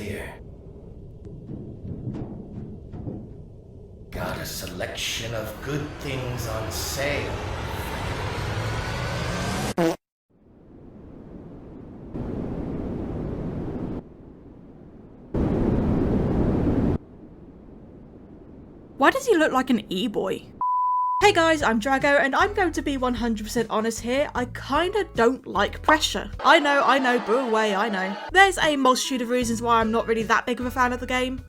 here. Got a selection of good things on sale. Why does he look like an e-boy? Hey guys, I'm Drago, and I'm going to be 100% honest here. I kinda don't like pressure. I know, boo away, I know. There's a multitude of reasons why I'm not really that big of a fan of the game.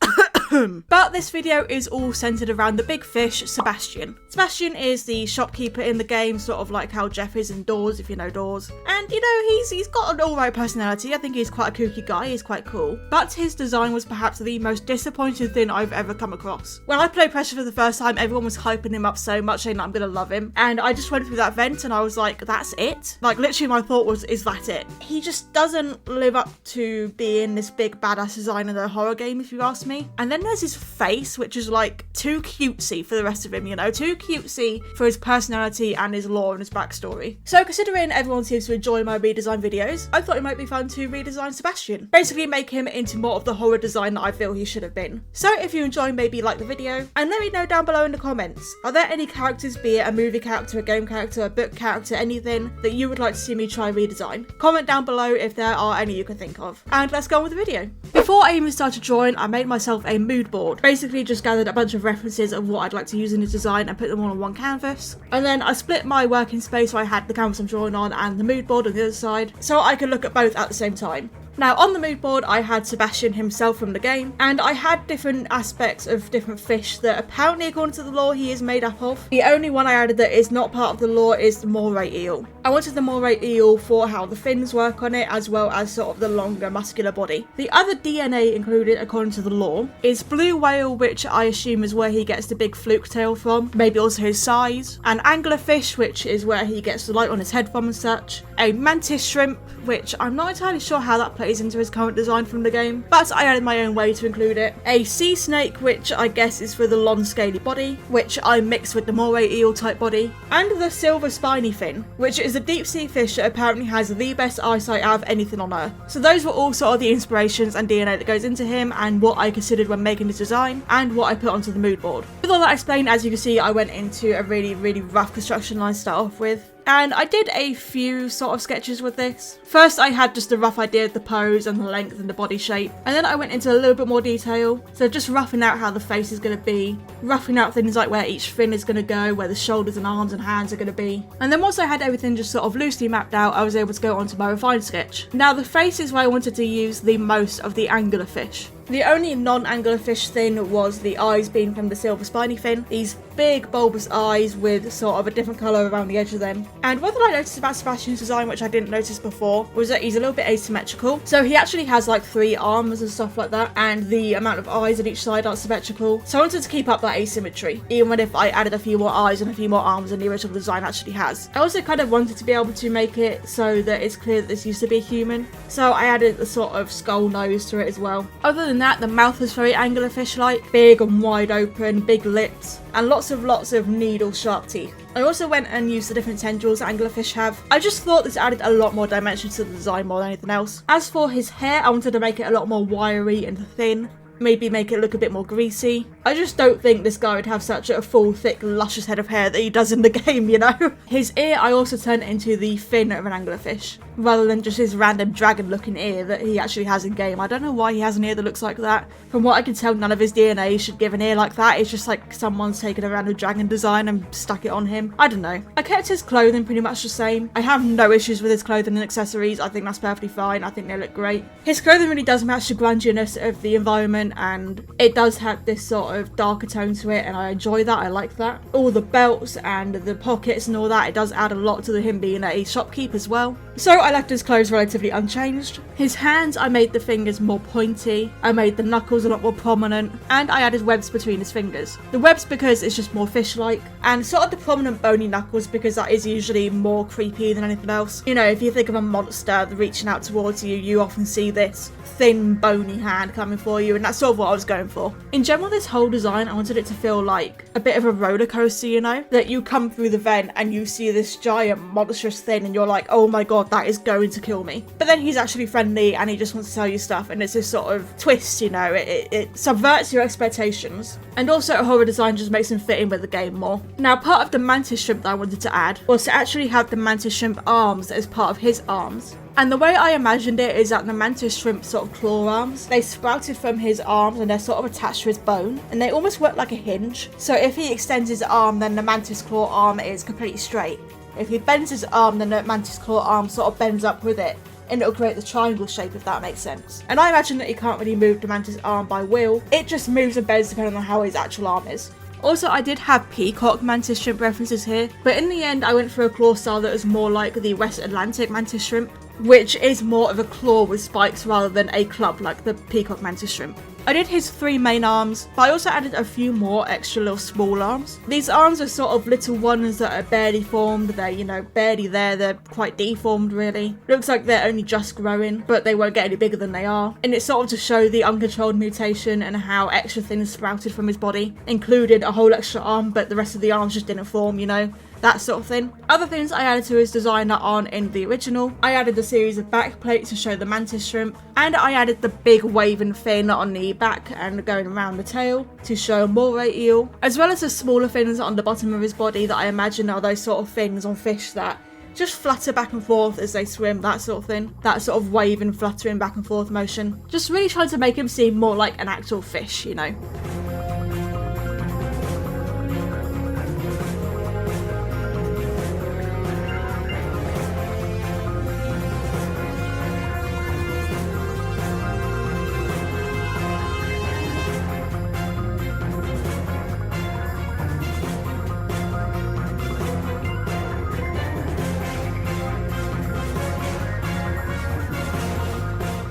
But this video is all centered around the big fish, Sebastian. Sebastian is the shopkeeper in the game, sort of like how Jeff is in Doors, if you know Doors. And you know, he's got an alright personality. I think he's quite a kooky guy, he's quite cool. But his design was perhaps the most disappointing thing I've ever come across. When I played Pressure for the first time, everyone was hyping him up so much, saying that I'm gonna love him. And I just went through that vent and I was like, that's it? Like literally my thought was, is that it? He just doesn't live up to being this big badass design in a horror game, if you ask me. And then there's his face, which is like too cutesy for the rest of him, you know, too cutesy for his personality and his lore and his backstory. So considering everyone seems to enjoy my redesign videos, I thought it might be fun to redesign Sebastian. Basically make him into more of the horror design that I feel he should have been. So if you enjoy, maybe like the video, and let me know down below in the comments, are there any characters, be it a movie character, a game character, a book character, anything that you would like to see me try redesign? Comment down below if there are any you can think of. And let's go on with the video. Before I even started drawing, I made myself a mood board. Basically just gathered a bunch of references of what I'd like to use in the design and put them all on one canvas. And then I split my working space, so I had the canvas I'm drawing on and the mood board on the other side, so I could look at both at the same time. Now on the mood board I had Sebastian himself from the game, and I had different aspects of different fish that apparently according to the lore he is made up of. The only one I added that is not part of the lore is the moray eel. I wanted the moray eel for how the fins work on it, as well as sort of the longer muscular body. The other DNA included according to the lore is blue whale, which I assume is where he gets the big fluke tail from, maybe also his size, an anglerfish, which is where he gets the light on his head from and such, a mantis shrimp, which I'm not entirely sure how that plays into his current design from the game, but I added my own way to include it. A sea snake, which I guess is for the long scaly body, which I mixed with the moray eel type body, and the silver spiny fin, which is a deep sea fish that apparently has the best eyesight out of anything on Earth. So those were all sort of the inspirations and DNA that goes into him, and what I considered when making this design, and what I put onto the mood board. With all that explained, as you can see, I went into a really rough construction line to start off with. And I did a few sort of sketches with this. First I had just a rough idea of the pose and the length and the body shape, and then I went into a little bit more detail, so just roughing out how the face is going to be, roughing out things like where each fin is going to go, where the shoulders and arms and hands are going to be. And then once I had everything just sort of loosely mapped out, I was able to go on to my refined sketch. Now the face is where I wanted to use the most of the angular fish. The only non-angular fish thing was the eyes being from the silver spiny fin. These big bulbous eyes with sort of a different colour around the edge of them. And one thing I noticed about Sebastian's design, which I didn't notice before, was that he's a little bit asymmetrical. So he actually has like 3 arms and stuff like that, and the amount of eyes on each side aren't symmetrical. So I wanted to keep up that asymmetry, even if I added a few more eyes and a few more arms than the original design actually has. I also kind of wanted to be able to make it so that it's clear that this used to be a human. So I added the sort of skull nose to it as well. Other than that, the mouth is very angular fish-like, big and wide open, big lips, and lots of needle sharp teeth. I also went and used the different tendrils that anglerfish have. I just thought this added a lot more dimension to the design more than anything else. As for his hair, I wanted to make it a lot more wiry and thin. Maybe make it look a bit more greasy. I just don't think this guy would have such a full, thick, luscious head of hair that he does in the game, you know? His ear I also turned into the fin of an anglerfish, rather than just his random dragon-looking ear that he actually has in game. I don't know why he has an ear that looks like that. From what I can tell, none of his DNA should give an ear like that. It's just like someone's taken a random dragon design and stuck it on him. I don't know. I kept his clothing pretty much the same. I have no issues with his clothing and accessories. I think that's perfectly fine. I think they look great. His clothing really does match the grunginess of the environment, and it does have this sort of darker tone to it, and I enjoy that. I like that. All the belts and the pockets and all that, it does add a lot to him being a shopkeep as well. So I left his clothes relatively unchanged. His hands, I made the fingers more pointy, I made the knuckles a lot more prominent, and I added webs between his fingers. The webs because it's just more fish-like, and sort of the prominent bony knuckles because that is usually more creepy than anything else. You know, if you think of a monster reaching out towards you, you often see this thin bony hand coming for you, and that's sort of what I was going for. In general, this whole design, I wanted it to feel like a bit of a roller coaster, you know? That you come through the vent and you see this giant monstrous thing and you're like, oh my god, god, that is going to kill me. But then he's actually friendly and he just wants to tell you stuff, and it's this sort of twist, you know, it subverts your expectations. And also horror design just makes him fit in with the game more. Now, part of the mantis shrimp that I wanted to add was to actually have the mantis shrimp arms as part of his arms. And the way I imagined it is that the mantis shrimp sort of claw arms, they sprouted from his arms and they're sort of attached to his bone, and they almost work like a hinge. So if he extends his arm, then the mantis claw arm is completely straight. If he bends his arm, then the mantis claw arm sort of bends up with it, and it'll create the triangle shape, if that makes sense. And I imagine that he can't really move the mantis arm by will, it just moves and bends depending on how his actual arm is. Also, I did have peacock mantis shrimp references here, but in the end I went for a claw style that was more like the West Atlantic mantis shrimp, which is more of a claw with spikes rather than a club like the peacock mantis shrimp. I did his 3 main arms, but I also added a few more extra little small arms. These arms are sort of little ones that are barely formed, they're, you know, barely there, they're quite deformed really. Looks like they're only just growing, but they won't get any bigger than they are. And it's sort of to show the uncontrolled mutation and how extra things sprouted from his body, included a whole extra arm, but the rest of the arms just didn't form, you know. That sort of thing. Other things I added to his design that aren't in the original. I added a series of back plates to show the mantis shrimp, and I added the big waving fin on the back and going around the tail to show moray eel, as well as the smaller fins on the bottom of his body that I imagine are those sort of fins on fish that just flutter back and forth as they swim, that sort of thing. That sort of waving, fluttering back and forth motion. Just really trying to make him seem more like an actual fish, you know.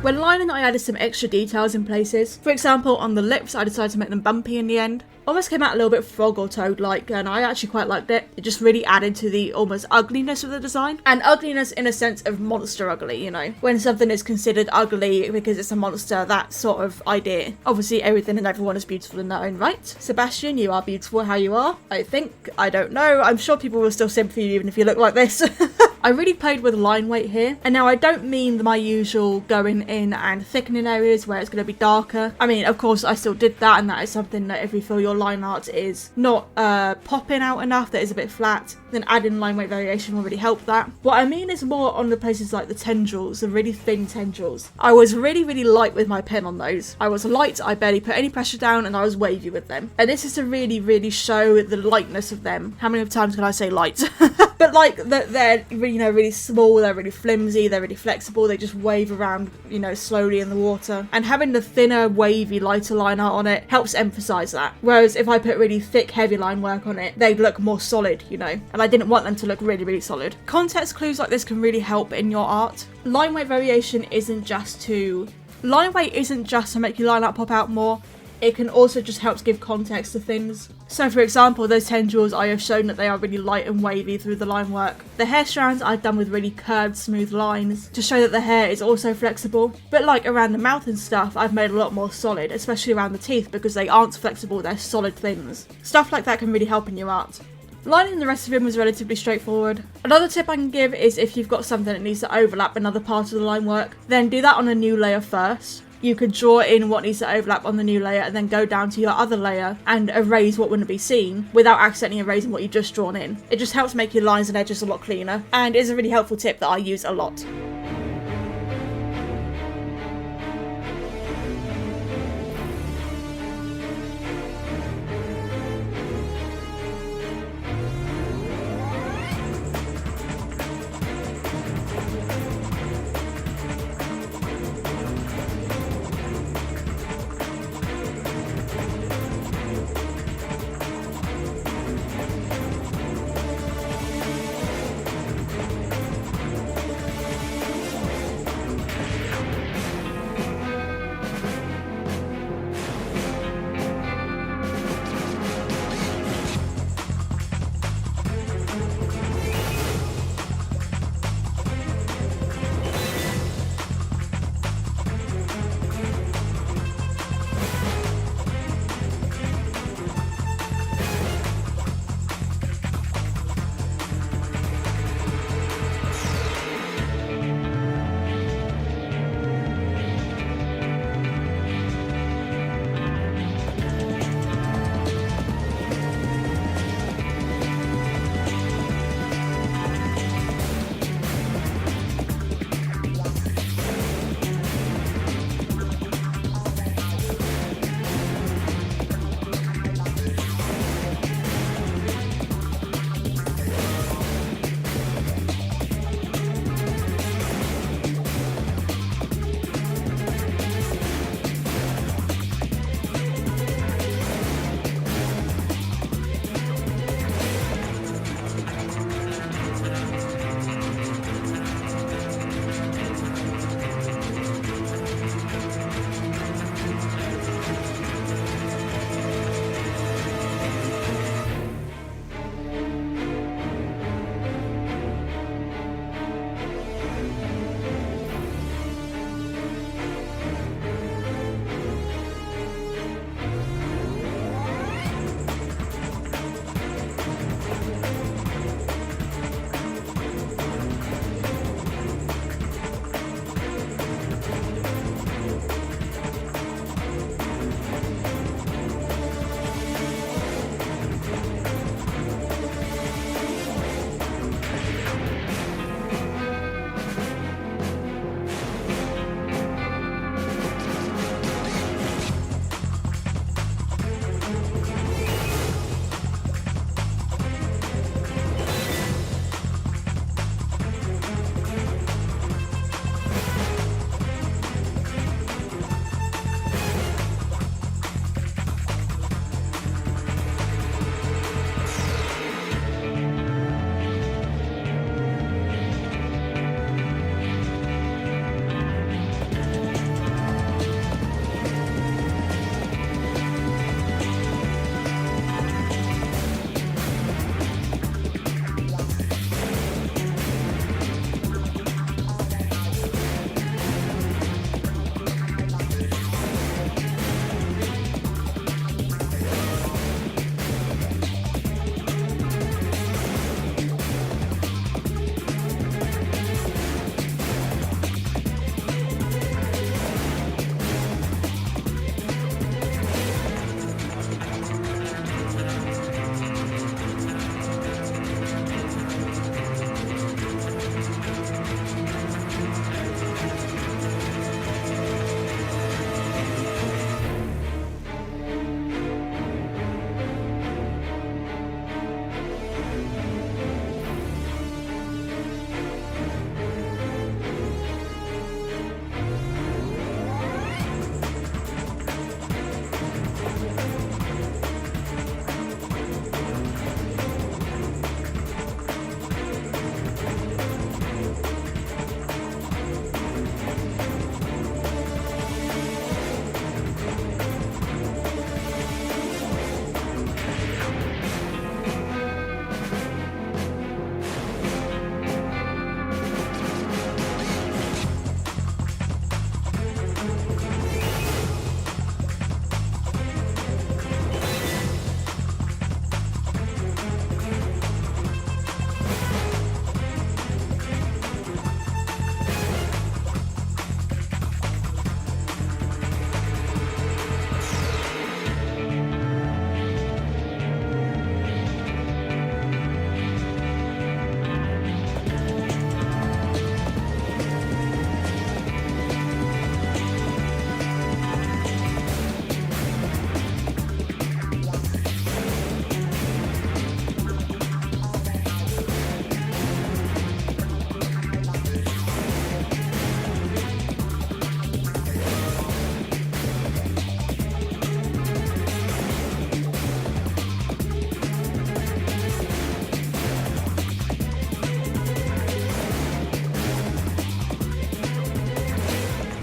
When lining, I added some extra details in places. For example, on the lips, I decided to make them bumpy in the end. Almost came out a little bit frog or toad-like, and I actually quite liked it. It just really added to the almost ugliness of the design. And ugliness in a sense of monster ugly, you know. When something is considered ugly because it's a monster, that sort of idea. Obviously, everything and everyone is beautiful in their own right. Sebastian, you are beautiful how you are, I think. I don't know. I'm sure people will still simp for you even if you look like this. I really played with line weight here, and now I don't mean my usual going in and thickening areas where it's going to be darker. I mean, of course, I still did that, and that is something that if you feel your line art is not popping out enough, that is a bit flat, then adding line weight variation will really help that. What I mean is more on the places like the tendrils, the really thin tendrils. I was really light with my pen on those. I was light, I barely put any pressure down, and I was wavy with them. And this is to really show the lightness of them. How many times can I say light? But like that they're really small, they're really flimsy, they're really flexible, they just wave around, you know, slowly in the water. And having the thinner, wavy, lighter line art on it helps emphasize that. Whereas if I put really thick, heavy line work on it, they'd look more solid, you know. And I didn't want them to look really solid. Context clues like this can really help in your art. Line weight variation isn't just to make your line art pop out more. It can also just help give context to things. So for example, those tendrils, I have shown that they are really light and wavy through the line work. The hair strands I've done with really curved, smooth lines to show that the hair is also flexible. But like around the mouth and stuff, I've made a lot more solid, especially around the teeth because they aren't flexible, they're solid things. Stuff like that can really help in your art. Lining the rest of him was relatively straightforward. Another tip I can give is if you've got something that needs to overlap another part of the line work, then do that on a new layer first. You could draw in what needs to overlap on the new layer and then go down to your other layer and erase what wouldn't be seen without accidentally erasing what you've just drawn in. It just helps make your lines and edges a lot cleaner and is a really helpful tip that I use a lot.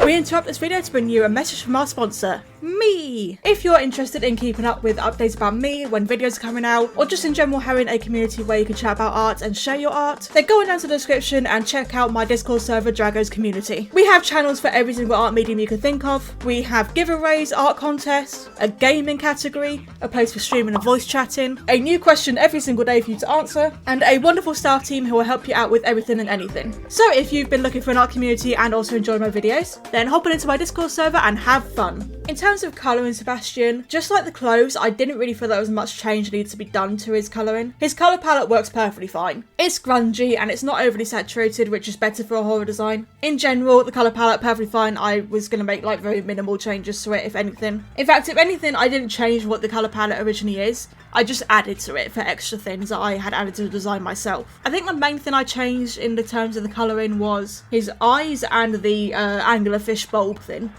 We interrupt this video to bring you a message from our sponsor, me. If you're interested in keeping up with updates about me when videos are coming out, or just in general having a community where you can chat about art and share your art, then go down to the description and check out my Discord server, Drago's Community. We have channels for every single art medium you can think of. We have giveaways, art contests, a gaming category, a place for streaming and voice chatting, a new question every single day for you to answer, and a wonderful staff team who will help you out with everything and anything. So if you've been looking for an art community and also enjoy my videos, then hop on into my Discord server and have fun. In terms of colouring Sebastian, just like the clothes, I didn't really feel there was much change needed to be done to his colouring. His colour palette works perfectly fine. It's grungy and it's not overly saturated, which is better for a horror design. In general, the colour palette perfectly fine. I was going to make like very minimal changes to it, if anything. In fact, if anything, I didn't change what the colour palette originally is. I just added to it for extra things that I had added to the design myself. I think the main thing I changed in the terms of the colouring was his eyes and the angular fish bulb thing.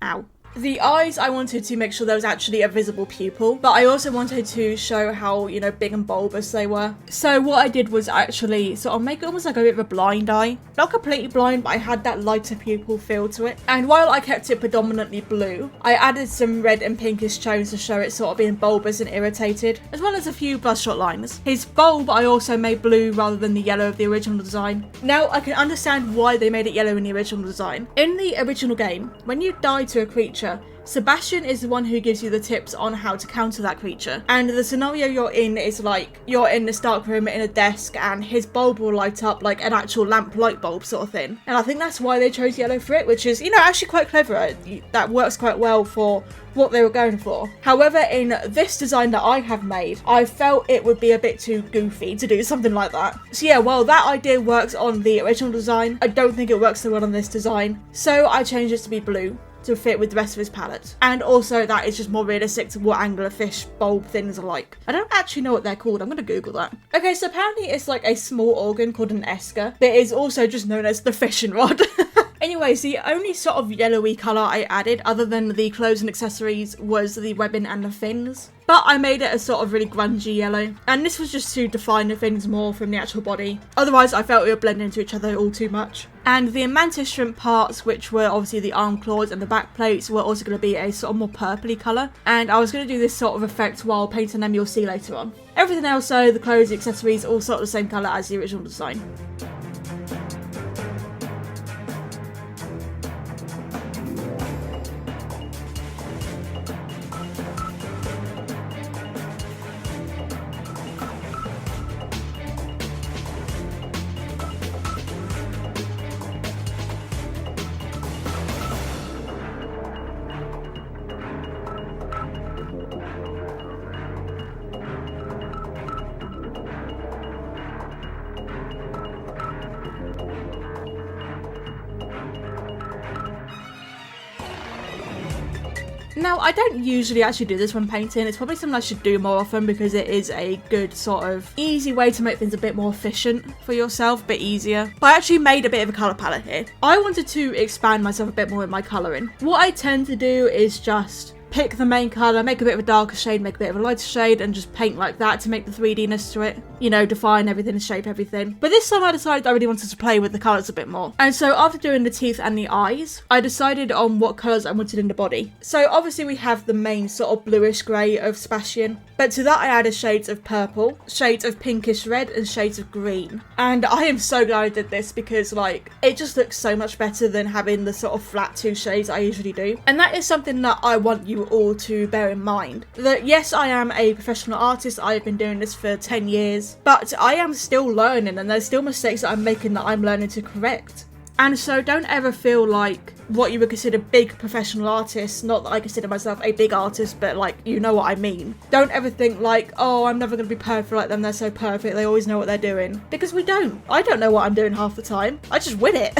Ow. The eyes, I wanted to make sure there was actually a visible pupil, but I also wanted to show how, you know, big and bulbous they were. So what I did was actually sort of make it almost like a bit of a blind eye. Not completely blind, but I had that lighter pupil feel to it. And while I kept it predominantly blue, I added some red and pinkish tones to show it sort of being bulbous and irritated, as well as a few bloodshot lines. His bulb I also made blue rather than the yellow of the original design. Now I can understand why they made it yellow in the original design. In the original game, when you die to a creature, Sebastian is the one who gives you the tips on how to counter that creature. And the scenario you're in is like, you're in this dark room in a desk and his bulb will light up like an actual lamp light bulb sort of thing. And I think that's why they chose yellow for it, which is, you know, actually quite clever. That works quite well for what they were going for. However, in this design that I have made, I felt it would be a bit too goofy to do something like that. So yeah, while that idea works on the original design, I don't think it works so well on this design. So I changed it to be blue to fit with the rest of his palette. And also that is just more realistic to what anglerfish bulb things are like. I don't actually know what they're called. I'm gonna Google that. Okay, so apparently it's like a small organ called an esker, but is also just known as the fishing rod. Anyways, the only sort of yellowy colour I added, other than the clothes and accessories, was the webbing and the fins. But I made it a sort of really grungy yellow. And this was just to define the fins more from the actual body. Otherwise, I felt it would blend into each other all too much. And the mantis shrimp parts, which were obviously the arm claws and the back plates, were also going to be a sort of more purpley colour. And I was going to do this sort of effect while painting them, you'll see later on. Everything else, so the clothes, the accessories, all sort of the same colour as the original design. Now, I don't usually actually do this when painting. It's probably something I should do more often because it is a good sort of easy way to make things a bit more efficient for yourself, a bit easier. But I actually made a bit of a colour palette here. I wanted to expand myself a bit more with my colouring. What I tend to do is just pick the main colour, make a bit of a darker shade, make a bit of a lighter shade, and just paint like that to make the 3D-ness to it. You know, define everything and shape everything. But this time I decided I really wanted to play with the colours a bit more. And so after doing the teeth and the eyes, I decided on what colours I wanted in the body. So obviously we have the main sort of bluish grey of Sebastian. But to that I added shades of purple, shades of pinkish red, and shades of green. And I am so glad I did this because, like, it just looks so much better than having the sort of flat two shades I usually do. And that is something that I want you all to bear in mind. That yes, I am a professional artist, I've been doing this for 10 years, but I am still learning and there's still mistakes that I'm making that I'm learning to correct. And so don't ever feel like what you would consider big professional artists, not that I consider myself a big artist, but like, you know what I mean. Don't ever think like, oh, I'm never going to be perfect like them, they're so perfect, they always know what they're doing. Because we don't. I don't know what I'm doing half the time. I just win it.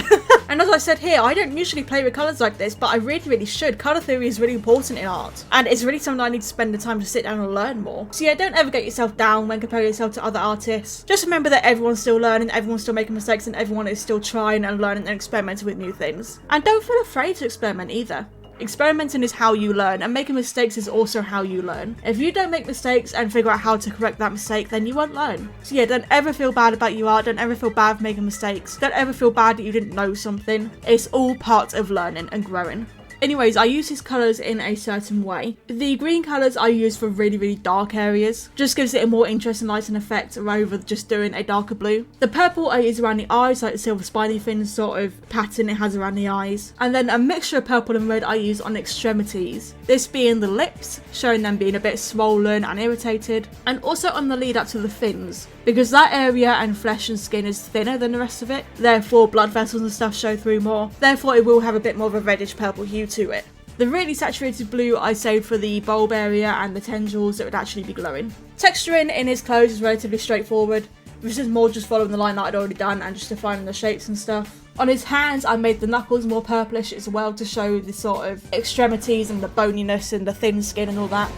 And as I said here, I don't usually play with colours like this, but I really, really should. Colour theory is really important in art. And it's really something I need to spend the time to sit down and learn more. So yeah, don't ever get yourself down when comparing yourself to other artists. Just remember that everyone's still learning, everyone's still making mistakes, and everyone is still trying and learning and experimenting with new things. And don't feel afraid to experiment either. Experimenting is how you learn, and making mistakes is also how you learn. If you don't make mistakes and figure out how to correct that mistake, then you won't learn. So yeah, don't ever feel bad about your art, don't ever feel bad for making mistakes, don't ever feel bad that you didn't know something. It's all part of learning and growing. Anyways, I use these colours in a certain way. The green colours I use for really dark areas. Just gives it a more interesting lighting effect over just doing a darker blue. The purple I use around the eyes, like the silver spiny fin sort of pattern it has around the eyes. And then a mixture of purple and red I use on extremities. This being the lips, showing them being a bit swollen and irritated. And also on the lead up to the fins, because that area and flesh and skin is thinner than the rest of it. Therefore blood vessels and stuff show through more. Therefore it will have a bit more of a reddish purple hue to it. The really saturated blue I saved for the bulb area and the tendrils that would actually be glowing. Texturing in his clothes is relatively straightforward. This is more just following the line that I'd already done and just defining the shapes and stuff. On his hands I made the knuckles more purplish as well to show the sort of extremities and the boniness and the thin skin and all that.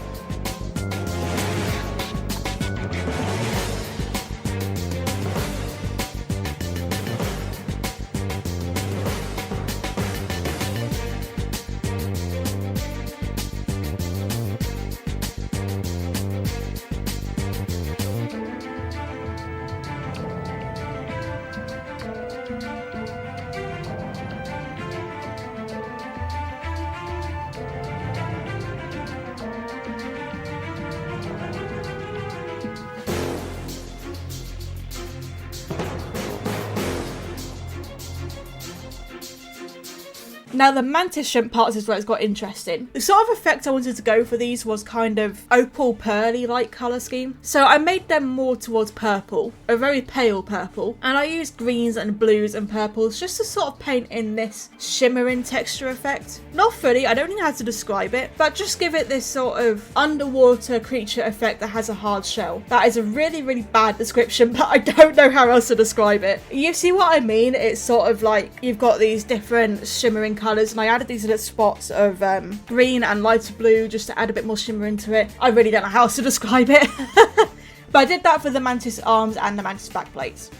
Now the mantis shrimp parts is where it's got interesting. The sort of effect I wanted to go for these was kind of opal pearly like colour scheme. So I made them more towards purple, a very pale purple. And I used greens and blues and purples just to sort of paint in this shimmering texture effect. Not fully, I don't know how to describe it, but just give it this sort of underwater creature effect that has a hard shell. That is a really bad description, but I don't know how else to describe it. You see what I mean? It's sort of like you've got these different shimmering colours, and I added these little spots of green and lighter blue just to add a bit more shimmer into it. I really don't know how else to describe it. But I did that for the mantis arms and the mantis back plates.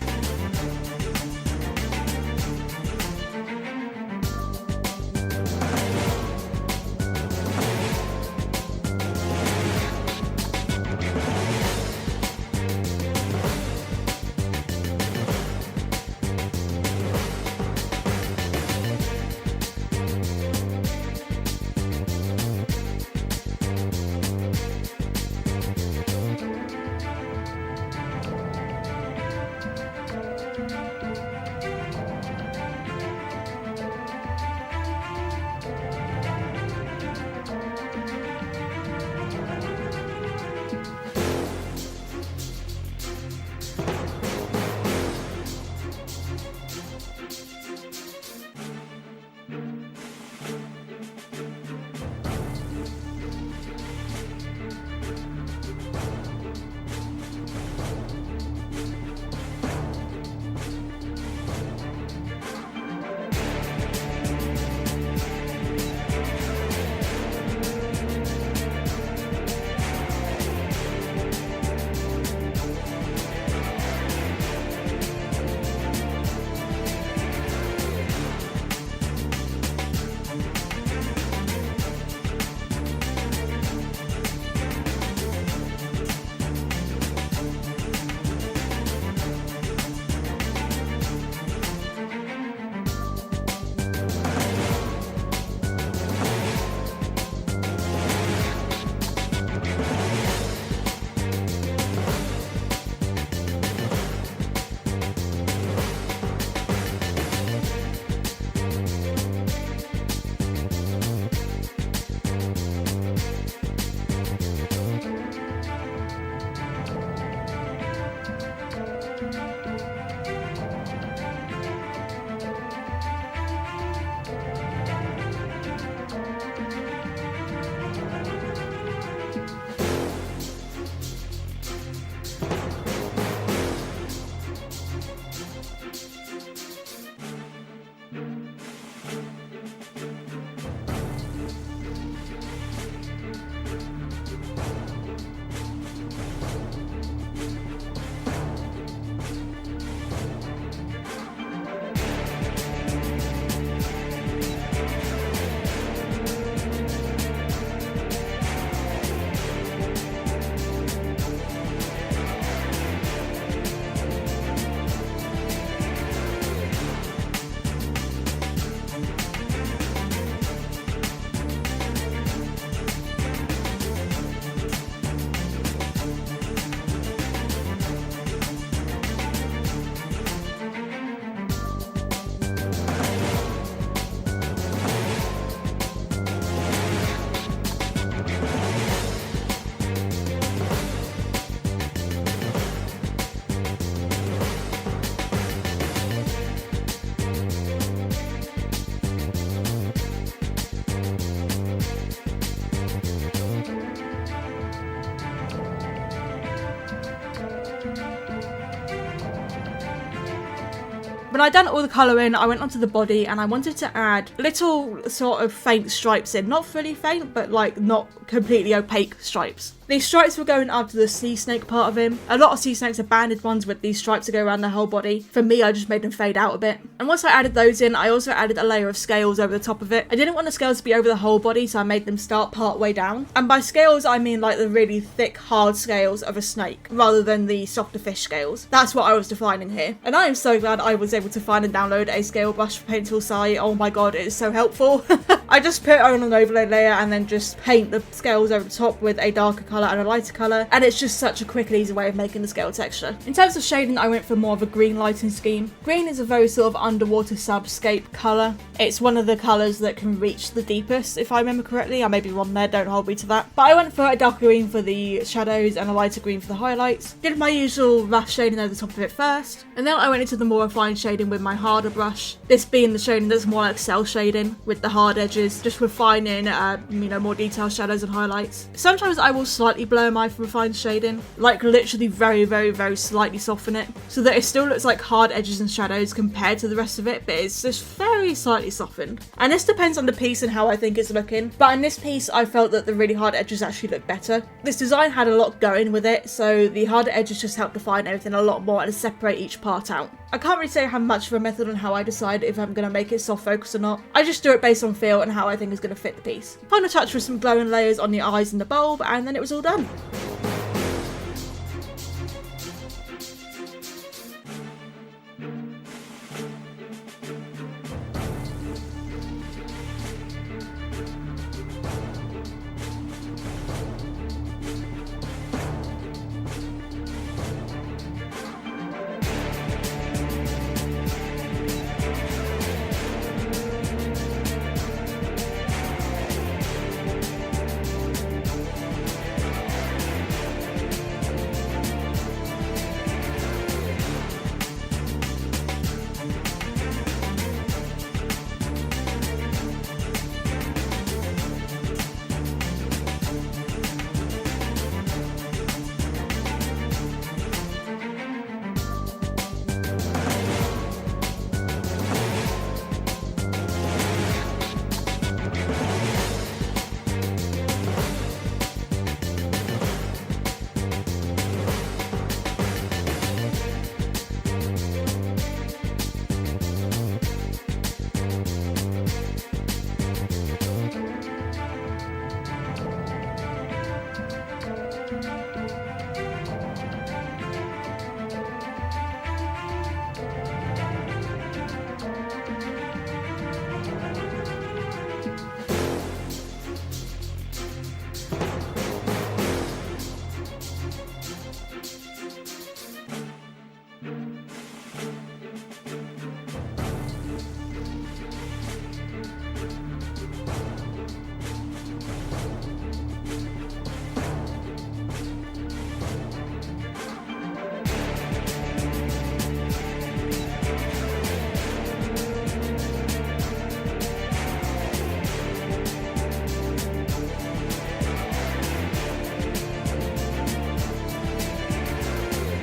When I'd done all the colouring, I went onto the body and I wanted to add little sort of faint stripes in. Not fully faint, but like not completely opaque stripes. These stripes were going up to the sea snake part of him. A lot of sea snakes are banded ones with these stripes that go around their whole body. For me, I just made them fade out a bit. And once I added those in, I also added a layer of scales over the top of it. I didn't want the scales to be over the whole body, so I made them start part way down. And by scales, I mean like the really thick, hard scales of a snake, rather than the softer fish scales. That's what I was defining here. And I am so glad I was able to find and download a scale brush for Paint Tool Sai. Oh my god, it is so helpful. I just put it on an overlay layer and then just paint the scales over the top with a darker colour and a lighter colour, and it's just such a quick and easy way of making the scale texture. In terms of shading, I went for more of a green lighting scheme. Green is a very sort of underwater subscape colour. It's one of the colours that can reach the deepest, if I remember correctly. I may be wrong there, don't hold me to that. But I went for a darker green for the shadows and a lighter green for the highlights. Did my usual rough shading over the top of it first, and then I went into the more refined shading with my harder brush. This being the shading that's more like cell shading with the hard edges, just refining, more detailed shadows and highlights. Sometimes I will slightly blur my refined shading, like literally very, very, very slightly soften it, so that it still looks like hard edges and shadows compared to the rest of it, but it's just very slightly softened. And this depends on the piece and how I think it's looking, but in this piece I felt that the really hard edges actually looked better. This design had a lot going with it, so the harder edges just help define everything a lot more and separate each part out. I can't really say I have much of a method on how I decide if I'm going to make it soft focus or not. I just do it based on feel and how I think is going to fit the piece. Final touch with some glowing layers on the eyes and the bulb, and then it was all done.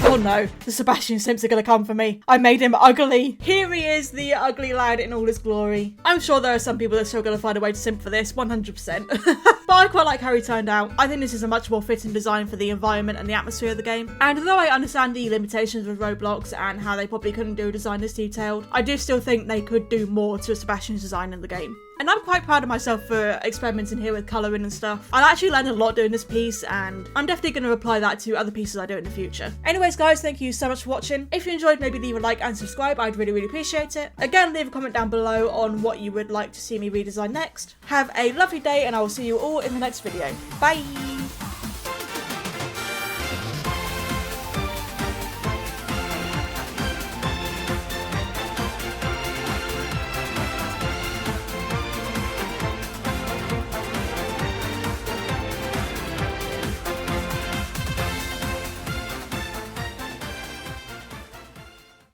Oh no, the Sebastian simps are gonna come for me. I made him ugly. Here he is, the ugly lad in all his glory. I'm sure there are some people that are still gonna find a way to simp for this, 100%. But I quite like how he turned out. I think this is a much more fitting design for the environment and the atmosphere of the game. And although I understand the limitations of Roblox and how they probably couldn't do a design this detailed, I do still think they could do more to Sebastian's design in the game. And I'm quite proud of myself for experimenting here with colouring and stuff. I actually learned a lot doing this piece, and I'm definitely going to apply that to other pieces I do in the future. Anyways guys, thank you so much for watching. If you enjoyed, maybe leave a like and subscribe. I'd really appreciate it. Again, leave a comment down below on what you would like to see me redesign next. Have a lovely day, and I will see you all in the next video. Bye!